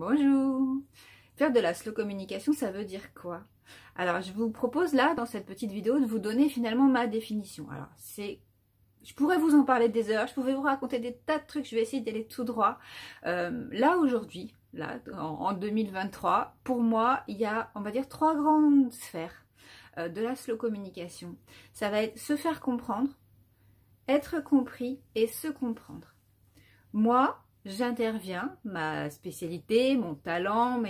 Bonjour. Faire de la slow communication, ça veut dire quoi? Alors, je vous propose là, dans cette petite vidéo, de vous donner finalement ma définition. Alors, je pourrais vous en parler des heures, je pourrais vous raconter des tas de trucs, je vais essayer d'aller tout droit. Là, aujourd'hui, en 2023, pour moi, il y a, on va dire, 3 grandes sphères de la slow communication. Ça va être se faire comprendre, être compris et se comprendre. Moi, j'interviens, ma spécialité, mon talent,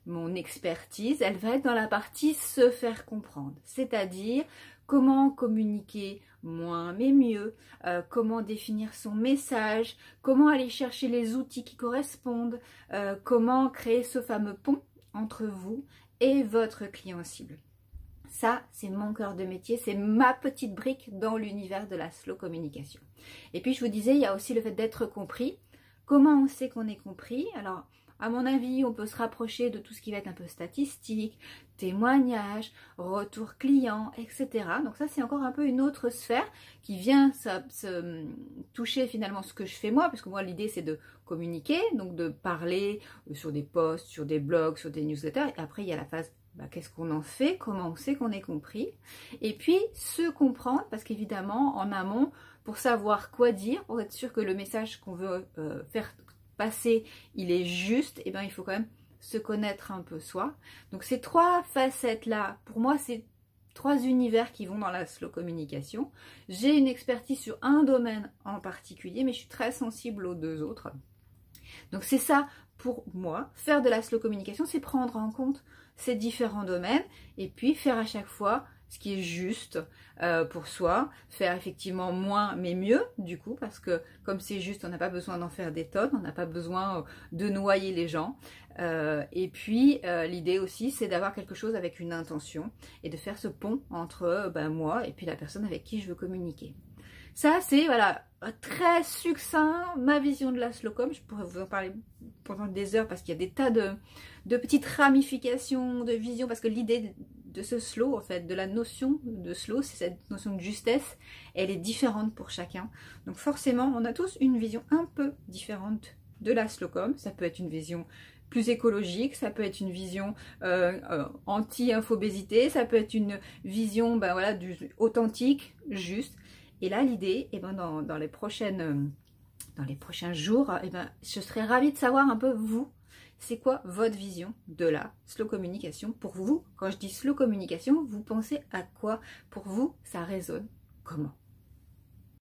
mon expertise, elle va être dans la partie se faire comprendre. C'est-à-dire comment communiquer moins mais mieux, comment définir son message, comment aller chercher les outils qui correspondent, comment créer ce fameux pont entre vous et votre client cible. Ça, c'est mon cœur de métier, c'est ma petite brique dans l'univers de la slow communication. Et puis, je vous disais, il y a aussi le fait d'être compris. Comment on sait qu'on est compris? Alors, à mon avis, on peut se rapprocher de tout ce qui va être un peu statistique, témoignages, retour client, etc. Donc ça, c'est encore un peu une autre sphère qui vient se toucher finalement ce que je fais moi, parce que moi, l'idée, c'est de communiquer, donc de parler sur des posts, sur des blogs, sur des newsletters. Et après, il y a la phase qu'est-ce qu'on en fait, comment on sait qu'on est compris, et puis se comprendre, parce qu'évidemment, en amont, pour savoir quoi dire, pour être sûr que le message qu'on veut faire passer, il est juste, et il faut quand même se connaître un peu soi. Donc ces 3 facettes-là, pour moi, c'est 3 univers qui vont dans la slow communication. J'ai une expertise sur un domaine en particulier, mais je suis très sensible aux 2 autres. Donc c'est ça pour moi, faire de la slow communication, c'est prendre en compte ces différents domaines et puis faire à chaque fois ce qui est juste pour soi, faire effectivement moins mais mieux du coup, parce que comme c'est juste, on n'a pas besoin d'en faire des tonnes, on n'a pas besoin de noyer les gens. Et puis l'idée aussi, c'est d'avoir quelque chose avec une intention et de faire ce pont entre moi et puis la personne avec qui je veux communiquer. Ça, c'est voilà, très succinct, ma vision de la slow com. Je pourrais vous en parler pendant des heures parce qu'il y a des tas de petites ramifications de vision, parce que l'idée de ce slow, en fait, de la notion de slow, c'est cette notion de justesse, elle est différente pour chacun. Donc forcément, on a tous une vision un peu différente de la slow com. Ça peut être une vision plus écologique, ça peut être une vision anti-infobésité, ça peut être une vision voilà, du authentique, juste. Et là, l'idée, dans les prochains jours, je serais ravie de savoir un peu vous, c'est quoi votre vision de la slow communication pour vous? Quand je dis slow communication, vous pensez à quoi? Pour vous, ça résonne comment?